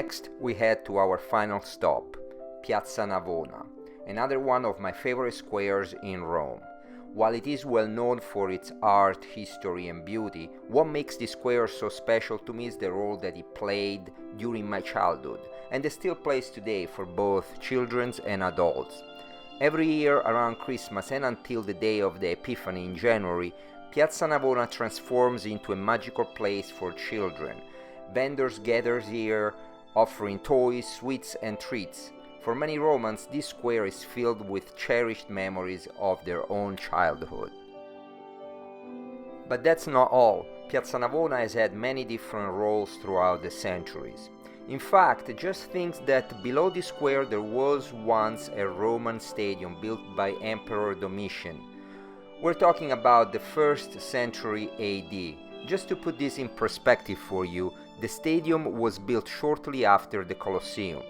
Next, we head to our final stop, Piazza Navona, another one of my favorite squares in Rome. While it is well known for its art, history and beauty, what makes this square so special to me is the role that it played during my childhood, and it still plays today for both children and adults. Every year around Christmas and until the day of the Epiphany in January, Piazza Navona transforms into a magical place for children. Vendors gather here, offering toys, sweets and treats. For many Romans, this square is filled with cherished memories of their own childhood. But that's not all. Piazza Navona has had many different roles throughout the centuries. In fact, just think that below this square there was once a Roman stadium built by Emperor Domitian. We're talking about the 1st century AD. Just to put this in perspective for you, the stadium was built shortly after the Colosseum.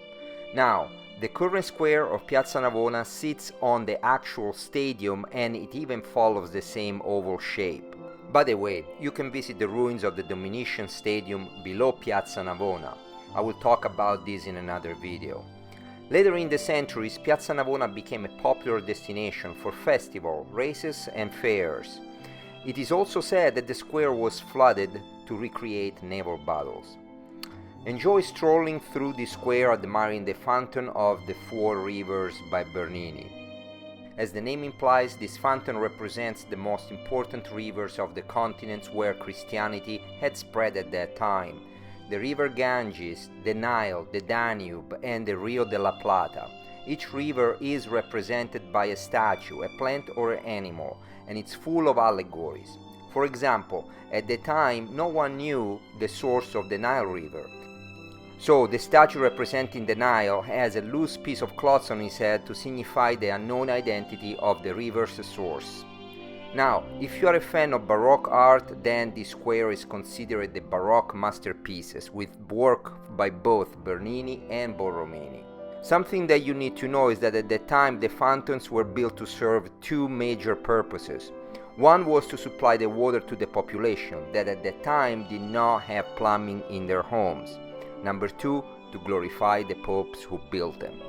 Now, the current square of Piazza Navona sits on the actual stadium and it even follows the same oval shape. By the way, you can visit the ruins of the Domitian Stadium below Piazza Navona. I will talk about this in another video. Later in the centuries, Piazza Navona became a popular destination for festivals, races and fairs. It is also said that the square was flooded to recreate naval battles. Enjoy strolling through the square admiring the Fountain of the Four Rivers by Bernini. As the name implies, this fountain represents the most important rivers of the continents where Christianity had spread at that time. The river Ganges, the Nile, the Danube and the Rio de la Plata. Each river is represented by a statue, a plant or an animal, and it's full of allegories. For example, at the time no one knew the source of the Nile River. So the statue representing the Nile has a loose piece of cloth on his head to signify the unknown identity of the river's source. Now, if you are a fan of Baroque art, then this square is considered the Baroque masterpieces with work by both Bernini and Borromini. Something that you need to know is that at the time the fountains were built to serve two major purposes. One was to supply the water to the population that at the time did not have plumbing in their homes. Number two, to glorify the popes who built them.